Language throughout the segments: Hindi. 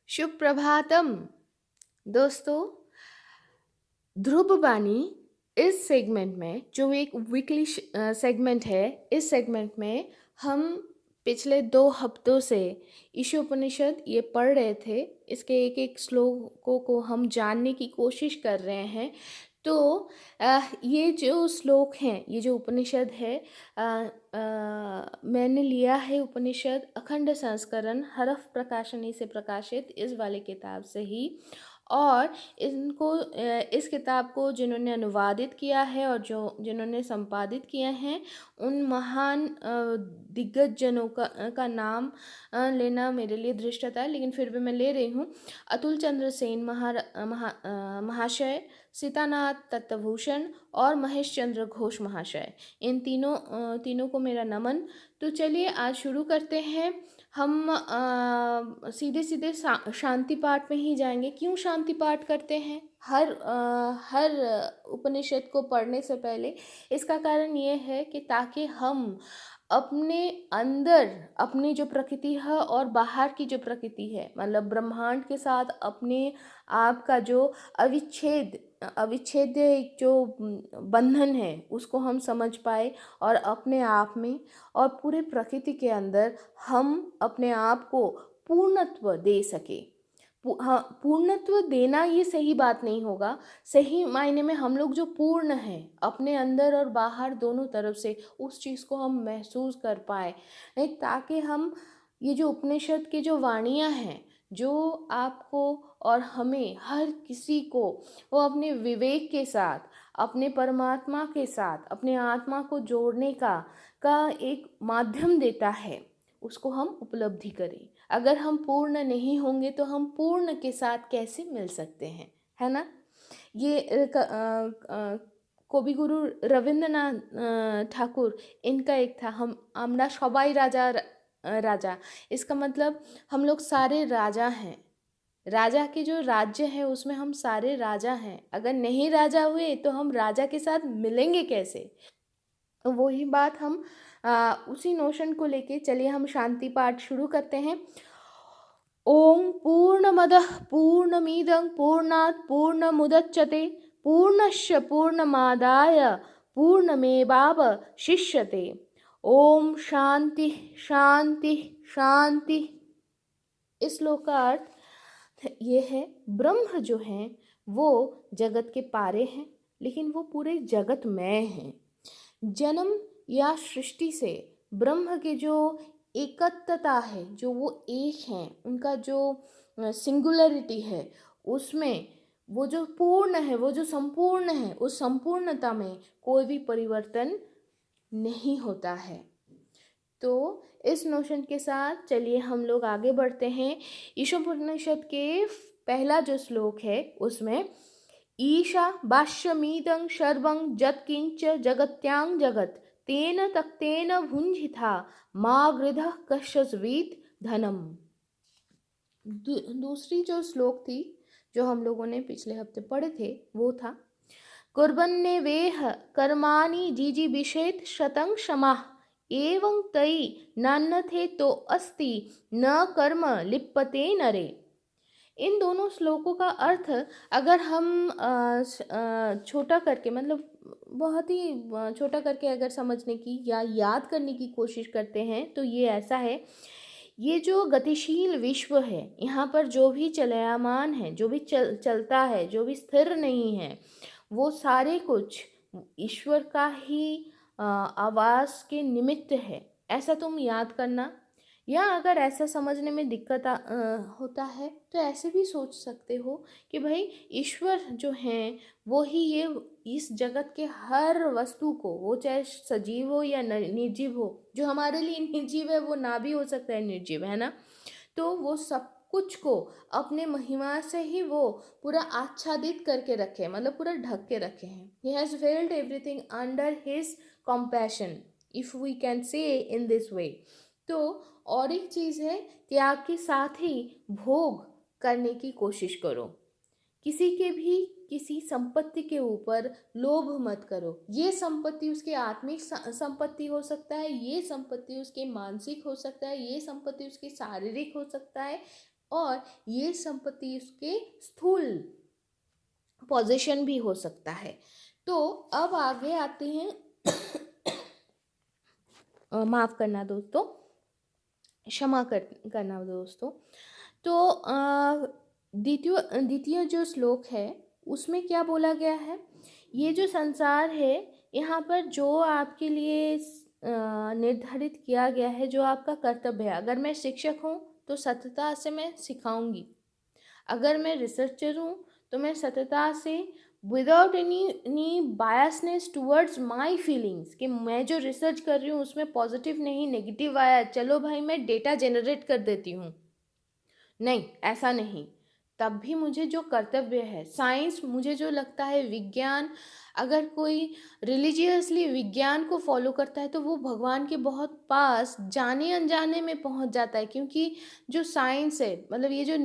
शुभ प्रभातम दोस्तों। ध्रुव वाणी इस सेगमेंट में जो एक वीकली सेगमेंट है, इस सेगमेंट में हम पिछले 2 हफ्तों से ईशोपनिषद ये पढ़ रहे थे। इसके एक एक श्लोकों को हम जानने की कोशिश कर रहे हैं। तो ये जो श्लोक हैं, ये जो उपनिषद है, मैंने लिया है उपनिषद अखंड संस्करण हरफ प्रकाशनी से प्रकाशित इस वाले किताब से ही। और इस किताब को जिन्होंने अनुवादित किया है और जिन्होंने संपादित किया है, उन महान दिग्गज जनों का नाम लेना मेरे लिए धृष्टता है, लेकिन फिर भी मैं ले रही हूँ। अतुल चंद्र सेन महाशय, सीतानाथ तत्वभूषण और महेश चंद्र घोष महाशय, इन तीनों को मेरा नमन। तो चलिए आज शुरू करते हैं। हम सीधे सीधे शांति पाठ में ही जाएंगे। क्यों शांति पाठ करते हैं हर उपनिषद को पढ़ने से पहले? इसका कारण ये है कि ताकि हम अपने अंदर अपनी जो प्रकृति है और बाहर की जो प्रकृति है, मतलब ब्रह्मांड के साथ अपने आप का जो अविच्छेद्य एक जो बंधन है, उसको हम समझ पाए और अपने आप में और पूरे प्रकृति के अंदर हम अपने आप को पूर्णत्व दे सके। हाँ, पूर्णत्व देना ये सही बात नहीं होगा। सही मायने में हम लोग जो पूर्ण हैं अपने अंदर और बाहर दोनों तरफ से, उस चीज़ को हम महसूस कर पाए, नहीं ताकि हम ये जो उपनिषद की जो वाणियाँ हैं, जो आपको और हमें हर किसी को वो अपने विवेक के साथ, अपने परमात्मा के साथ, अपने आत्मा को जोड़ने का एक माध्यम देता है, उसको हम उपलब्धि करें। अगर हम पूर्ण नहीं होंगे तो हम पूर्ण के साथ कैसे मिल सकते हैं, है ना? ये कवि गुरु रविंद्रनाथ ठाकुर, इनका एक था, আমরা সবাই राजा राजा। इसका मतलब हम लोग सारे राजा हैं। राजा के जो राज्य है उसमें हम सारे राजा हैं। अगर नहीं राजा हुए तो हम राजा के साथ मिलेंगे कैसे? तो वही बात हम उसी नोशन को लेके चलिए हम शांति पाठ शुरू करते हैं। ओम पूर्णमदः पूर्णमिदं पूर्णात् पूर्णमुदच्यते पूर्णस्य पूर्णमादाय पूर्णमेवावशिष्यते। ओम शांति शांति शांति। इस श्लोक का अर्थ ये है, ब्रह्म जो हैं वो जगत के पारे हैं, लेकिन वो पूरे जगत में हैं। जन्म या सृष्टि से ब्रह्म के जो एकत्वता है, जो वो एक हैं, उनका जो सिंगुलरिटी है, उसमें वो जो पूर्ण है, वो जो संपूर्ण है, उस संपूर्णता में कोई भी परिवर्तन नहीं होता है। तो इस नोशन के साथ चलिए हम लोग आगे बढ़ते हैं। ईशोपनिषद के पहला जो श्लोक है उसमें ईशा भाष्यमीदं सर्वं यत्किंच जगत्यां जगत् तेन तक्तेन भुंजिथा मा गृधः कश्चित् धनम। दूसरी जो श्लोक थी जो हम लोगों ने पिछले हफ्ते पढ़े थे वो था कुर्वन्नेवेह कर्माणि जिजीविषेत् शतं क्षमाः एवं तयि नान्यथे तो अस्ति न कर्म लिप्यते नरे। इन दोनों श्लोकों का अर्थ अगर हम छोटा करके, मतलब बहुत ही छोटा करके अगर समझने की या याद करने की कोशिश करते हैं तो ये ऐसा है, ये जो गतिशील विश्व है, यहाँ पर जो भी चलयमान है, जो भी चलता है, जो भी स्थिर नहीं है, वो सारे कुछ ईश्वर का ही आवास के निमित्त है। ऐसा तुम याद करना। या अगर ऐसा समझने में दिक्कत होता है तो ऐसे भी सोच सकते हो कि भाई ईश्वर जो हैं वो ही ये इस जगत के हर वस्तु को, वो चाहे सजीव हो या निर्जीव हो, जो हमारे लिए निर्जीव है वो ना भी हो सकता है निर्जीव, है ना, तो वो सब कुछ को अपने महिमा से ही वो पूरा आच्छादित करके रखे, मतलब पूरा ढक के रखे हैं। He has weld everything under his compassion, if we can say in this way। तो और एक चीज़ है कि आपके साथ ही भोग करने की कोशिश करो। किसी के भी किसी संपत्ति के ऊपर लोभ मत करो। ये संपत्ति उसकी आत्मिक संपत्ति हो सकता है, ये संपत्ति उसके मानसिक हो सकता है, ये संपत्ति उसकी शारीरिक हो सकता है, और ये संपत्ति उसके स्थूल पोजीशन भी हो सकता है। तो अब आगे आते हैं माफ़ करना दोस्तों, क्षमा करना दोस्तों। तो द्वितीय द्वितीय जो श्लोक है उसमें क्या बोला गया है, ये जो संसार है यहाँ पर जो आपके लिए निर्धारित किया गया है, जो आपका कर्तव्य है, अगर मैं शिक्षक हूँ तो सतता से मैं सिखाऊंगी, अगर मैं रिसर्चर हूँ तो मैं सतता से without any biasness towards my feelings, कि मैं जो रिसर्च कर रही हूँ उसमें पॉजिटिव नहीं नेगेटिव आया चलो भाई मैं डेटा जनरेट कर देती हूँ, नहीं ऐसा नहीं। तब भी मुझे जो कर्तव्य है, साइंस मुझे जो लगता है, विज्ञान, अगर कोई रिलीजियसली विज्ञान को फॉलो करता है तो वो भगवान के बहुत पास जाने अनजाने में पहुंच जाता है, क्योंकि जो साइंस है, मतलब ये जो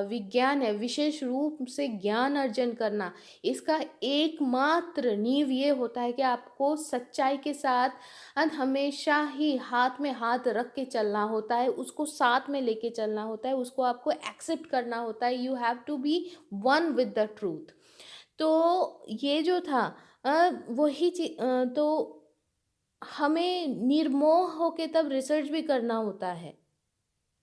विज्ञान है, विशेष रूप से ज्ञान अर्जन करना, इसका एकमात्र नींव ये होता है कि आपको सच्चाई के साथ हमेशा ही हाथ में हाथ रख के चलना होता है, उसको साथ में लेके चलना होता है, उसको आपको एक्सेप्ट करना होता है। You have to be one with the truth. तो ये जो था वही चीज, तो हमें निर्मोह होके तब रिसर्च भी करना होता है,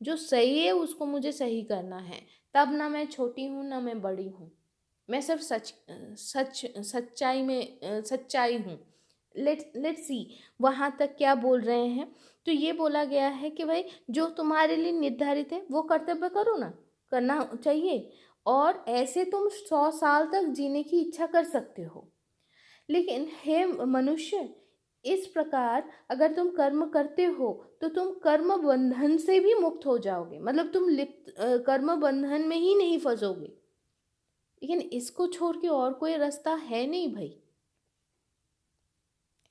जो सही है उसको मुझे सही करना है। तब ना मैं छोटी हूँ ना मैं बड़ी हूँ, मैं सिर्फ सच्चाई में सच्चाई हूँ। लेट्स सी वहाँ तक क्या बोल रहे हैं। तो ये बोला गया है कि भाई जो तुम्हारे लिए निर्धारित है वो कर्तव्य करो ना, करना चाहिए, और ऐसे तुम 100 साल तक जीने की इच्छा कर सकते हो। लेकिन हे मनुष्य, इस प्रकार अगर तुम कर्म करते हो तो तुम कर्म बंधन से भी मुक्त हो जाओगे, मतलब तुम लिप्त कर्म बंधन में ही नहीं फंसोगे। लेकिन इसको छोड़ के और कोई रास्ता है नहीं भाई।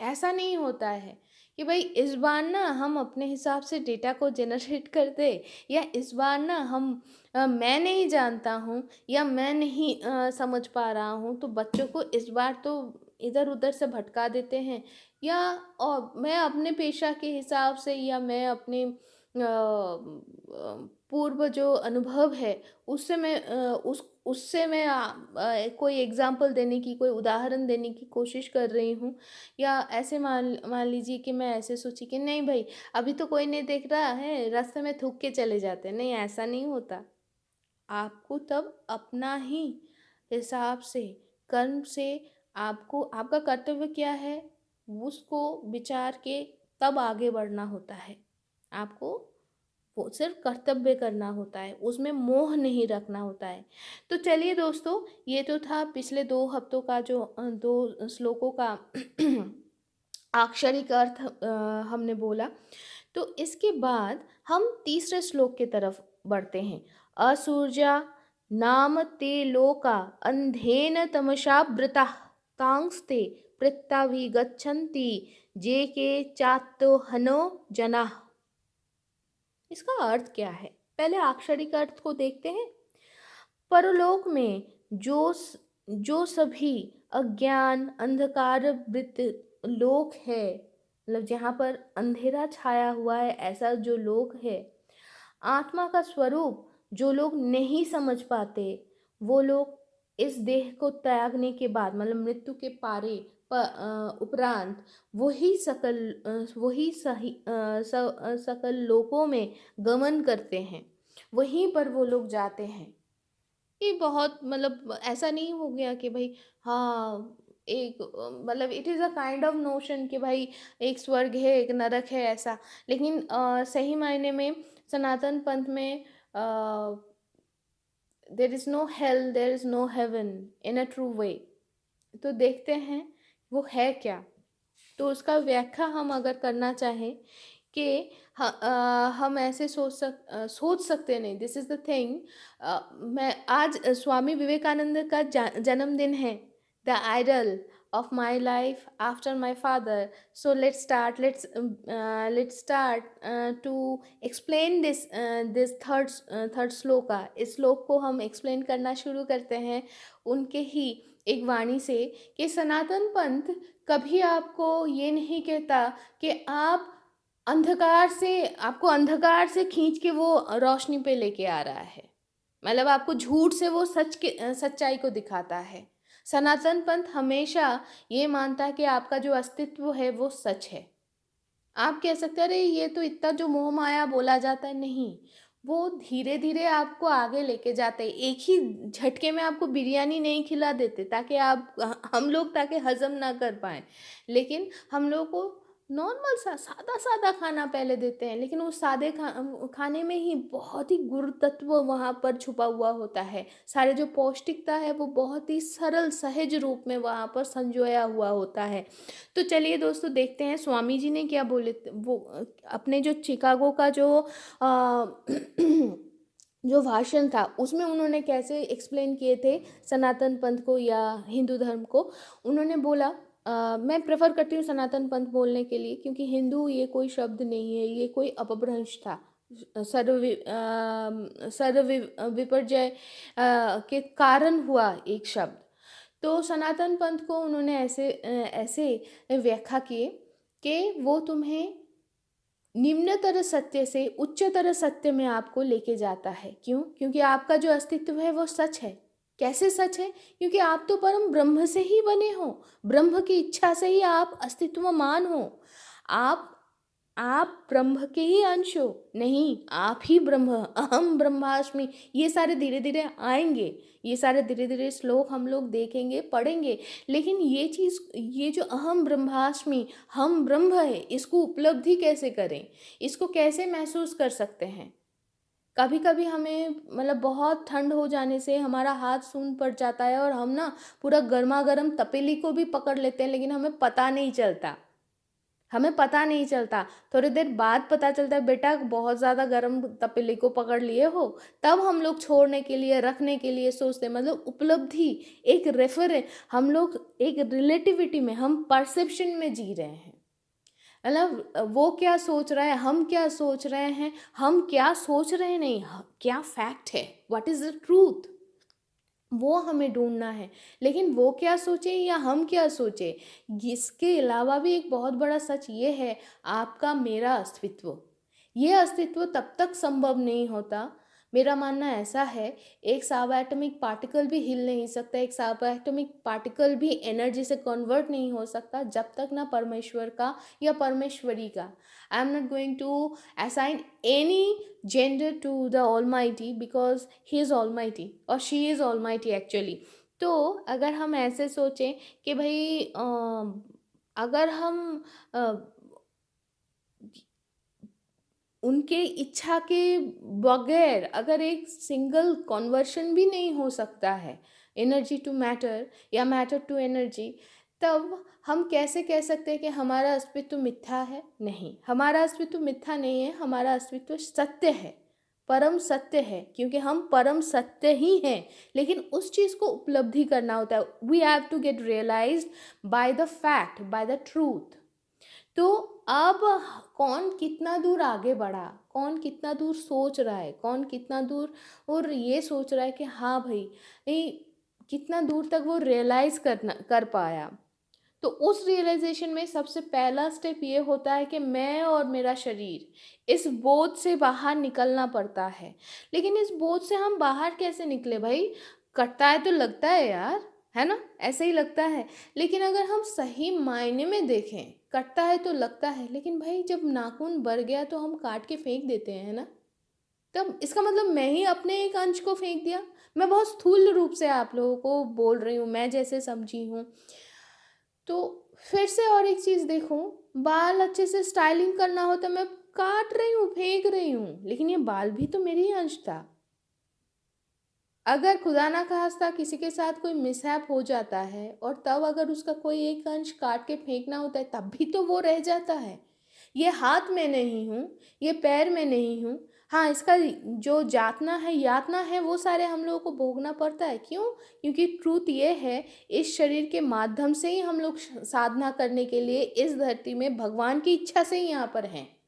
ऐसा नहीं होता है कि भाई इस बार ना हम अपने हिसाब से डेटा को जनरेट कर दे, या इस बार ना हम मैं नहीं जानता हूँ या मैं नहीं समझ पा रहा हूँ तो बच्चों को इस बार तो इधर उधर से भटका देते हैं, या और मैं अपने पेशा के हिसाब से या मैं अपने पूर्व जो अनुभव है उससे मैं उससे मैं कोई एग्जाम्पल देने की, कोई उदाहरण देने की कोशिश कर रही हूँ। या ऐसे मान मान लीजिए कि मैं ऐसे सोची कि नहीं भाई अभी तो कोई नहीं देख रहा है, रास्ते में थूक के चले जाते हैं, नहीं ऐसा नहीं होता। आपको तब अपना ही हिसाब से, कर्म से, आपको आपका कर्तव्य क्या है उसको विचार के तब आगे बढ़ना होता है। आपको वो सिर्फ कर्तव्य करना होता है, उसमें मोह नहीं रखना होता है। तो चलिए दोस्तों, ये तो था पिछले 2 हफ्तों का जो 2 श्लोकों का आक्षरिक अर्थ हमने बोला। तो इसके बाद हम तीसरे श्लोक की तरफ बढ़ते हैं। असुर्जा नाम ते लोका अंधेन तमसावृता तांस्ते प्रत्याभिगच्छन्ति जे के चातो हनो जना। इसका अर्थ क्या है, पहले अक्षरिक अर्थ को देखते हैं। परलोक में जो सभी अज्ञान अंधकार वृत्त लोक है, मतलब जहाँ पर अंधेरा छाया हुआ है, ऐसा जो लोक है, आत्मा का स्वरूप जो लोग नहीं समझ पाते, वो लोग इस देह को त्यागने के बाद, मतलब मृत्यु के पारे उपरांत वही सही सकल लोकों में गमन करते हैं, वहीं पर वो लोग जाते हैं। ये बहुत, मतलब ऐसा नहीं हो गया कि भाई हाँ एक मतलब it is a kind of notion कि भाई एक स्वर्ग है एक नरक है ऐसा। लेकिन सही मायने में सनातन पंथ में there is no hell, there is no heaven in a true way. तो देखते हैं वो है क्या। तो उसका व्याख्या हम अगर करना चाहें कि हम ऐसे सोच सकते नहीं, दिस इज़ द थिंग। मैं आज स्वामी विवेकानंद का जन्मदिन है, the idol of my life after my father. So let's start to explain this third shloka. इस श्लोक को हम explain करना शुरू करते हैं उनके ही एक वाणी से, कि सनातन पंथ कभी आपको ये नहीं कहता कि आप अंधकार से आपको अंधकार से खींच के वो रोशनी पे लेके आ रहा है। मतलब आपको झूठ से वो सच्चाई को दिखाता है। सनातन पंथ हमेशा ये मानता है कि आपका जो अस्तित्व है वो सच है। आप कह सकते हैं अरे ये तो इतना जो मोह माया बोला जाता है, नहीं, वो धीरे धीरे आपको आगे लेके जाते हैं। एक ही झटके में आपको बिरयानी नहीं खिला देते ताकि आप हम लोग ताकि हजम ना कर पाए, लेकिन हम लोग को नॉर्मल सा सादा सादा खाना पहले देते हैं, लेकिन उस सादे खाने में ही बहुत ही गुण तत्व वहाँ पर छुपा हुआ होता है। सारे जो पौष्टिकता है वो बहुत ही सरल सहज रूप में वहाँ पर संजोया हुआ होता है। तो चलिए दोस्तों, देखते हैं स्वामी जी ने क्या बोले। वो अपने जो चिकागो का जो जो भाषण था उसमें उन्होंने कैसे एक्सप्लेन किए थे सनातन पंथ को या हिंदू धर्म को। उन्होंने बोला, मैं प्रेफर करती हूँ सनातन पंथ बोलने के लिए, क्योंकि हिंदू ये कोई शब्द नहीं है, ये कोई अपभ्रंश था। विपर्जय के कारण हुआ एक शब्द। तो सनातन पंथ को उन्होंने ऐसे व्याख्या किए कि वो तुम्हें निम्नतर सत्य से उच्चतर सत्य में आपको लेके जाता है। क्यों? क्योंकि आपका जो अस्तित्व है वो सच है। कैसे सच है? क्योंकि आप तो परम ब्रह्म से ही बने हो, ब्रह्म की इच्छा से ही आप अस्तित्वमान हो। आप आप ब्रह्म के ही अंश हो। नहीं, आप ही ब्रह्म, अहम ब्रह्मास्मि, ये सारे धीरे धीरे आएंगे। ये सारे धीरे धीरे श्लोक हम लोग देखेंगे, पढ़ेंगे। लेकिन ये चीज़, ये जो अहम ब्रह्मास्मि, हम ब्रह्म है, इसको उपलब्धि कैसे करें, इसको कैसे महसूस कर सकते हैं? कभी कभी हमें मतलब बहुत ठंड हो जाने से हमारा हाथ सून पड़ जाता है और हम ना पूरा गर्मा गर्म तपेली को भी पकड़ लेते हैं, लेकिन हमें पता नहीं चलता। थोड़ी देर बाद पता चलता है बेटा बहुत ज़्यादा गर्म तपेली को पकड़ लिए हो। तब हम लोग छोड़ने के लिए, रखने के लिए सोचते हैं। मतलब उपलब्धि, एक रेफर, हम लोग एक रिलेटिविटी में, हम परसेप्शन में जी रहे हैं। मतलब वो क्या सोच रहा है, हम क्या सोच रहे हैं, हम क्या सोच रहे हैं, नहीं, क्या फैक्ट है, व्हाट इज़ द ट्रूथ, वो हमें ढूंढना है। लेकिन वो क्या सोचे या हम क्या सोचे, इसके अलावा भी एक बहुत बड़ा सच ये है, आपका मेरा अस्तित्व, ये अस्तित्व तब तक संभव नहीं होता। मेरा मानना ऐसा है, एक सब एटॉमिक पार्टिकल भी हिल नहीं सकता, एक सब एटॉमिक पार्टिकल भी एनर्जी से कन्वर्ट नहीं हो सकता जब तक ना परमेश्वर का या परमेश्वरी का, I am not going to assign any gender to the almighty because he is almighty or she is almighty actually। तो अगर हम ऐसे सोचें कि भाई अगर हम अ, उनके इच्छा के बगैर अगर एक सिंगल कन्वर्शन भी नहीं हो सकता है, एनर्जी टू मैटर या मैटर टू एनर्जी, तब हम कैसे कह सकते हैं कि हमारा अस्तित्व मिथ्या है? नहीं, हमारा अस्तित्व मिथ्या नहीं है, हमारा अस्तित्व सत्य है, परम सत्य है, क्योंकि हम परम सत्य ही हैं। लेकिन उस चीज़ को उपलब्धि करना होता है। We have to get realised by the fact, by the truth. तो अब कौन कितना दूर आगे बढ़ा, कौन कितना दूर सोच रहा है, कौन कितना दूर और ये सोच रहा है कि हाँ भाई, ये कितना दूर तक वो रियलाइज़ कर पाया। तो उस रियलाइजेशन में सबसे पहला स्टेप ये होता है कि मैं और मेरा शरीर, इस बोझ से बाहर निकलना पड़ता है। लेकिन इस बोझ से हम बाहर कैसे निकले भाई? कटता है तो लगता है यार, है ना, ऐसे ही लगता है। लेकिन अगर हम सही मायने में देखें, कटता है तो लगता है, लेकिन भाई जब नाखून बढ़ गया तो हम काट के फेंक देते हैं, है ना। तब इसका मतलब मैं ही अपने एक अंश को फेंक दिया। मैं बहुत स्थूल रूप से आप लोगों को बोल रही हूँ, मैं जैसे समझी हूँ। तो फिर से और एक चीज़ देखूं, बाल अच्छे से स्टाइलिंग करना हो तो मैं काट रही हूँ, फेंक रही हूँ, लेकिन ये बाल भी तो मेरे ही अंश था। अगर खुदा ना खास्ता किसी के साथ कोई मिसहैप हो जाता है और तब अगर उसका कोई एक अंश काट के फेंकना होता है, तब भी तो वो रह जाता है। ये हाथ में नहीं हूँ, ये पैर में नहीं हूँ। हाँ, इसका जो जातना है, यातना है, वो सारे हम लोगों को भोगना पड़ता है। क्यों? क्योंकि ट्रूथ ये है, इस शरीर के माध्यम से ही हम लोग साधना करने के लिए इस धरती में भगवान की इच्छा से ही यहाँ पर हैं।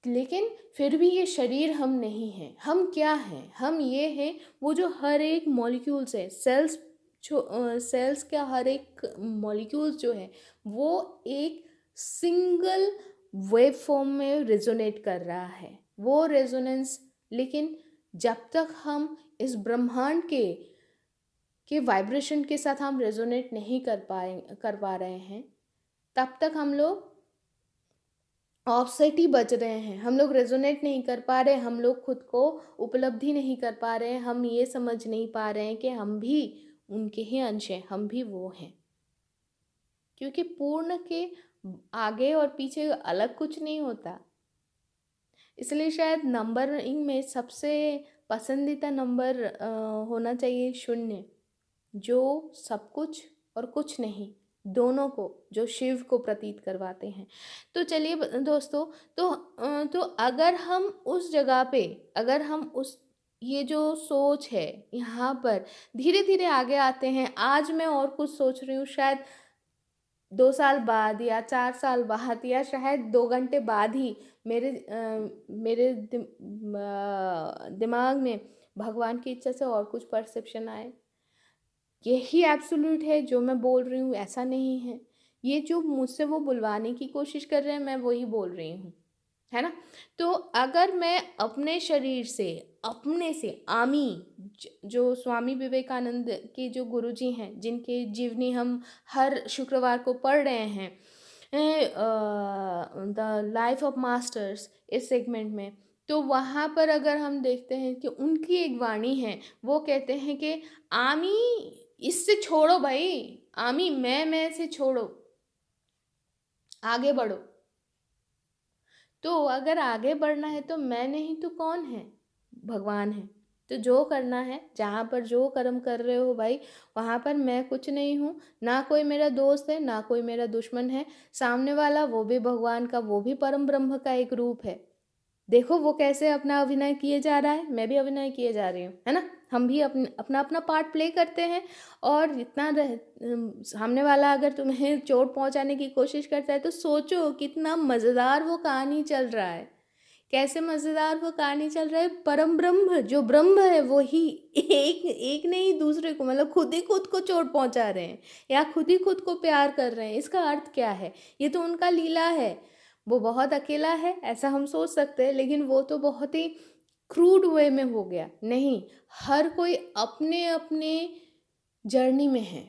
लेकिन फिर भी ये शरीर हम नहीं हैं। हम क्या हैं? हम ये हैं वो जो हर एक मॉलिक्यूल्स है, सेल्स, जो सेल्स का हर एक मॉलिक्यूल्स जो है वो एक सिंगल वेव फॉर्म में रेजोनेट कर रहा है, वो रेजोनेंस। लेकिन जब तक हम इस ब्रह्मांड के वाइब्रेशन के साथ हम रेजोनेट नहीं कर पा रहे हैं, तब तक हम लोग ऑफसेट ही बच रहे हैं। हम लोग रेजोनेट नहीं कर पा रहे, हम लोग खुद को उपलब्धि नहीं कर पा रहे हैं, हम ये समझ नहीं पा रहे हैं कि हम भी उनके ही अंश हैं, हम भी वो हैं। क्योंकि पूर्ण के आगे और पीछे अलग कुछ नहीं होता। इसलिए शायद नंबरिंग में सबसे पसंदीदा नंबर होना चाहिए 0, जो सब कुछ और कुछ नहीं, दोनों को, जो शिव को प्रतीत करवाते हैं। तो चलिए दोस्तों, तो अगर हम उस जगह पे, अगर हम उस ये जो सोच है यहाँ पर धीरे धीरे आगे आते हैं। आज मैं और कुछ सोच रही हूँ, शायद 2 साल बाद या 4 साल बाद या शायद 2 घंटे बाद ही मेरे दिमाग में भगवान की इच्छा से और कुछ परसेप्शन आए। यही एब्सोल्यूट है जो मैं बोल रही हूँ, ऐसा नहीं है। ये जो मुझसे वो बुलवाने की कोशिश कर रहे हैं, मैं वही बोल रही हूँ, है ना। तो अगर मैं अपने शरीर से, अपने से आमी, जो स्वामी विवेकानंद के जो गुरुजी हैं, जिनके जीवनी हम हर शुक्रवार को पढ़ रहे हैं, द लाइफ ऑफ मास्टर्स, इस सेगमेंट में, तो वहाँ पर अगर हम देखते हैं कि उनकी एक वाणी है, वो कहते हैं कि आमी इससे छोड़ो भाई, आमी मैं से छोड़ो, आगे बढ़ो। तो अगर आगे बढ़ना है तो मैं नहीं तो कौन है? भगवान है। तो जो करना है, जहाँ पर जो कर्म कर रहे हो भाई, वहाँ पर मैं कुछ नहीं हूँ, ना कोई मेरा दोस्त है, ना कोई मेरा दुश्मन है। सामने वाला वो भी भगवान का, वो भी परम ब्रह्म का एक रूप है। देखो वो कैसे अपना अभिनय किए जा रहा है, मैं भी अभिनय किए जा रही हूँ, है ना। हम भी अपना अपना पार्ट प्ले करते हैं। और सामने वाला अगर तुम्हें चोट पहुंचाने की कोशिश करता है, तो सोचो कितना मज़ेदार वो कहानी चल रहा है। कैसे मज़ेदार वो कहानी चल रहा है। परम ब्रह्म, जो ब्रह्म है, वो ही एक एक नहीं दूसरे को, मतलब खुद ही खुद को चोट पहुंचा रहे हैं, या खुद ही खुद को प्यार कर रहे हैं। इसका अर्थ क्या है? ये तो उनका लीला है। वो बहुत अकेला है ऐसा हम सोच सकते हैं, लेकिन वो तो बहुत ही क्रूड वे में हो गया। नहीं, हर कोई अपने अपने जर्नी में है।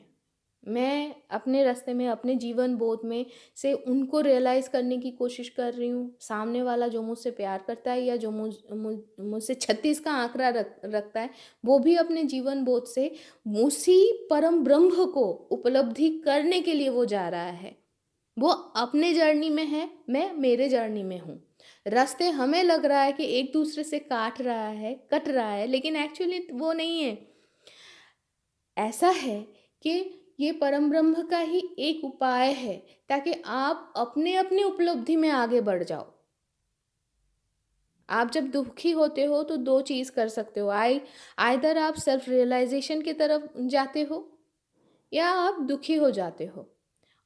मैं अपने रास्ते में, अपने जीवन बोध में से उनको रियलाइज़ करने की कोशिश कर रही हूँ। सामने वाला जो मुझसे प्यार करता है, या जो मुझसे 36 का आंकड़ा रखता है, वो भी अपने जीवन बोध से उसी परम ब्रह्म को उपलब्धि करने के लिए वो जा रहा है। वो अपने जर्नी में है, मैं मेरे जर्नी में हूँ। रास्ते हमें लग रहा है कि एक दूसरे से कट रहा है, लेकिन एक्चुअली वो नहीं है। ऐसा है कि ये परम ब्रह्म का ही एक उपाय है, ताकि आप अपने अपने उपलब्धि में आगे बढ़ जाओ। आप जब दुखी होते हो तो 2 चीज़ कर सकते हो, आइदर आप सेल्फ रियलाइजेशन की तरफ जाते हो, या आप दुखी हो जाते हो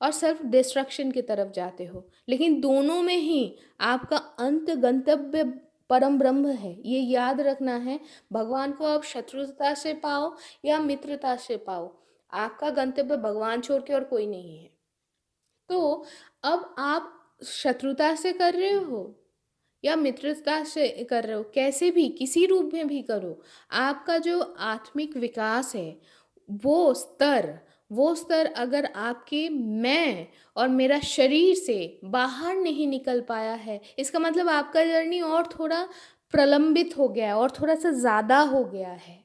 और सेल्फ डिस्ट्रक्शन की तरफ जाते हो। लेकिन दोनों में ही आपका अंत गंतव्य परम ब्रह्म है, ये याद रखना है। भगवान को आप शत्रुता से पाओ या मित्रता से पाओ, आपका गंतव्य भगवान छोड़ के और कोई नहीं है। तो अब आप शत्रुता से कर रहे हो या मित्रता से कर रहे हो, कैसे भी किसी रूप में भी करो, आपका जो आत्मिक विकास है, वो स्तर अगर आपके मैं और मेरा शरीर से बाहर नहीं निकल पाया है, इसका मतलब आपका जर्नी और थोड़ा प्रलंबित हो गया है, और थोड़ा सा ज़्यादा हो गया है।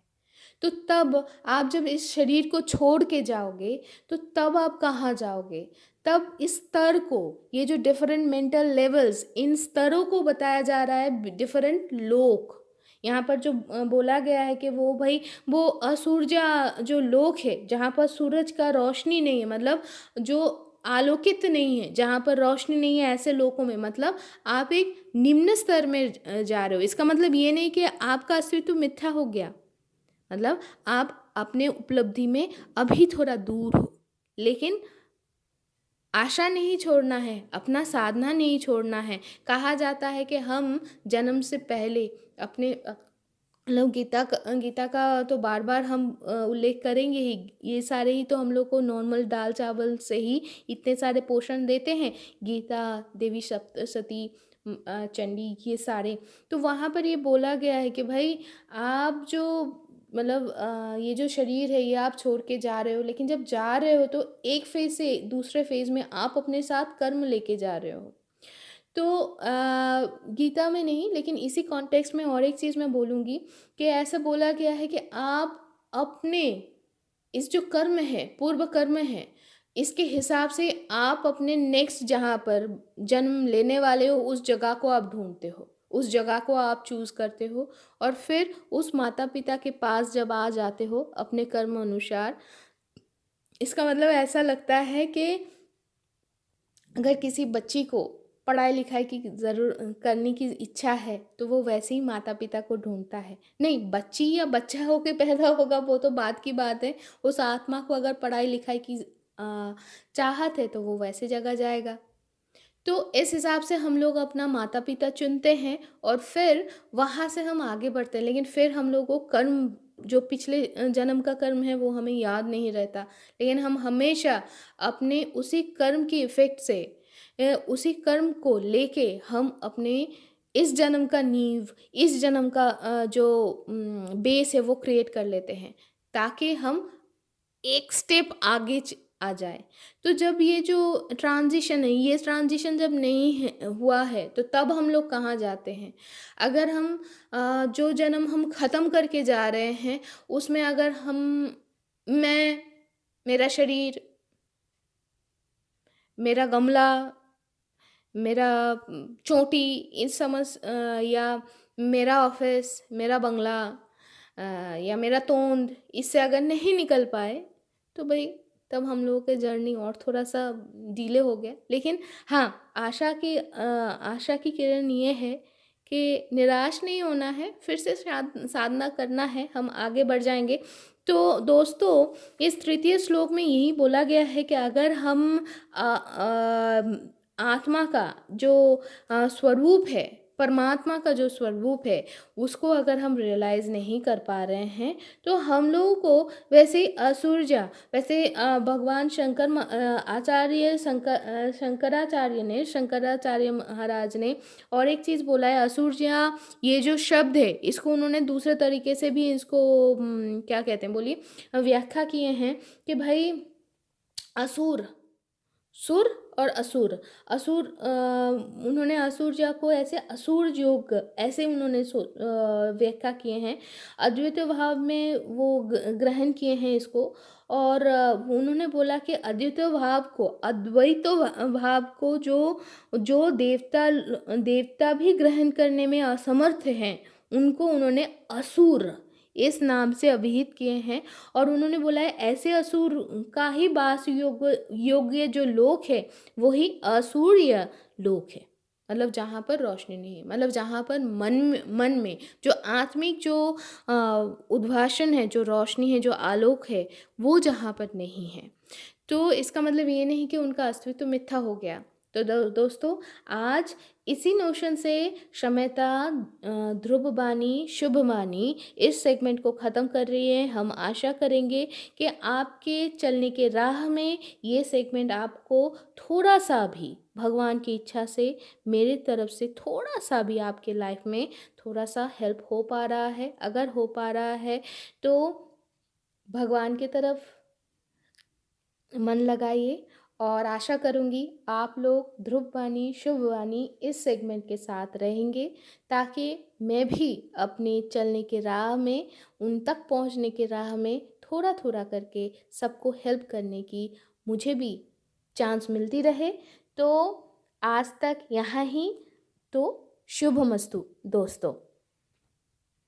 तो तब आप जब इस शरीर को छोड़ के जाओगे, तो तब आप कहाँ जाओगे? तब इस स्तर को, ये जो डिफरेंट मेंटल लेवल्स, इन स्तरों को बताया जा रहा है डिफरेंट लोक। यहाँ पर जो बोला गया है कि वो भाई, वो असुरजा जो लोक है, जहाँ पर सूरज का रोशनी नहीं है, मतलब जो आलोकित नहीं है, जहाँ पर रोशनी नहीं है, ऐसे लोकों में, मतलब आप एक निम्न स्तर में जा रहे हो। इसका मतलब ये नहीं कि आपका अस्तित्व मिथ्या हो गया, मतलब आप अपने उपलब्धि में अभी थोड़ा दूर हो। लेकिन आशा नहीं छोड़ना है, अपना साधना नहीं छोड़ना है। कहा जाता है कि हम जन्म से पहले अपने मतलब गीता का तो बार बार हम उल्लेख करेंगे ही। ये सारे ही तो हम लोग को नॉर्मल दाल चावल से ही इतने सारे पोषण देते हैं। गीता, देवी सप्तशती, चंडी, ये सारे। तो वहाँ पर ये बोला गया है कि भाई आप जो मतलब ये जो शरीर है ये आप छोड़ के जा रहे हो, लेकिन जब जा रहे हो तो एक फेज से दूसरे फेज में आप अपने साथ कर्म लेके जा रहे हो। तो गीता में नहीं, लेकिन इसी कॉन्टेक्स्ट में और एक चीज़ मैं बोलूँगी कि ऐसा बोला गया है कि आप अपने इस जो कर्म है, पूर्व कर्म है, इसके हिसाब से आप अपने नेक्स्ट जहाँ पर जन्म लेने वाले हो उस जगह को आप ढूंढते हो, उस जगह को आप चूज़ करते हो, और फिर उस माता पिता के पास जब आ जाते हो अपने कर्म अनुसार। इसका मतलब ऐसा लगता है कि अगर किसी बच्ची को पढ़ाई लिखाई की ज़रूर करने की इच्छा है तो वो वैसे ही माता पिता को ढूंढता है। नहीं, बच्ची या बच्चा होके पैदा होगा वो तो बात की बात है। उस आत्मा को अगर पढ़ाई लिखाई की चाहत है तो वो वैसे जगह जाएगा। तो इस हिसाब से हम लोग अपना माता पिता चुनते हैं और फिर वहाँ से हम आगे बढ़ते हैं। लेकिन फिर हम लोग को कर्म, जो पिछले जन्म का कर्म है वो हमें याद नहीं रहता, लेकिन हम हमेशा अपने उसी कर्म की इफ़ेक्ट से उसी कर्म को लेके हम अपने इस जन्म का नींव, इस जन्म का जो बेस है वो क्रिएट कर लेते हैं, ताकि हम एक स्टेप आगे आ जाए। तो जब ये जो ट्रांजिशन है, ये ट्रांजिशन जब नहीं है हुआ है तो तब हम लोग कहाँ जाते हैं? अगर हम जो जन्म हम ख़त्म करके जा रहे हैं उसमें अगर हम, मैं, मेरा शरीर, मेरा गमला, मेरा चोटी, या मेरा ऑफिस, मेरा बंगला, या मेरा तोंद, इससे अगर नहीं निकल पाए तो भाई तब हम लोगों के जर्नी और थोड़ा सा डिले हो गया। लेकिन हाँ, आशा की किरण ये है कि निराश नहीं होना है, फिर से साधना करना है, हम आगे बढ़ जाएंगे। तो दोस्तों, इस तृतीय श्लोक में यही बोला गया है कि अगर हम आत्मा का जो स्वरूप है, परमात्मा का जो स्वरूप है, उसको अगर हम रियलाइज़ नहीं कर पा रहे हैं तो हम लोगों को वैसे ही असुरजा, वैसे भगवान शंकराचार्य महाराज ने और एक चीज़ बोला है, असुरजा, ये जो शब्द है इसको उन्होंने दूसरे तरीके से भी इसको क्या कहते हैं बोलिए, व्याख्या किए हैं कि भाई असुर, सुर और असुर, असुर उन्होंने असुरजा को ऐसे असुर योग ऐसे उन्होंने व्याख्या किए हैं। अद्वैत भाव में वो ग्रहण किए हैं इसको। और उन्होंने बोला कि अद्वैत भाव को जो जो देवता भी ग्रहण करने में असमर्थ हैं उनको उन्होंने असुर इस नाम से अभिहित किए हैं। और उन्होंने बोला है ऐसे असुर का ही वास योग्य जो लोक है वही असूर्य लोक है। मतलब जहाँ पर रोशनी नहीं है, मतलब जहाँ पर मन में जो आत्मिक जो उद्भाषण है, जो रोशनी है, जो आलोक है, वो जहाँ पर नहीं है। तो इसका मतलब ये नहीं कि उनका अस्तित्व मिथ्या हो गया। तो दोस्तों, आज इसी नोशन से क्षमता, ध्रुवबानी, शुभबानी इस सेगमेंट को ख़त्म कर रही है। हम आशा करेंगे कि आपके चलने के राह में ये सेगमेंट आपको थोड़ा सा भी भगवान की इच्छा से, मेरे तरफ से थोड़ा सा भी आपके लाइफ में थोड़ा सा हेल्प हो पा रहा है। अगर हो पा रहा है तो भगवान की तरफ मन लगाइए, और आशा करूँगी आप लोग ध्रुववाणी, शुभवाणी इस सेगमेंट के साथ रहेंगे, ताकि मैं भी अपने चलने के राह में, उन तक पहुंचने के राह में थोड़ा थोड़ा करके सबको हेल्प करने की मुझे भी चांस मिलती रहे। तो आज तक यहाँ ही। तो शुभमस्तु दोस्तों।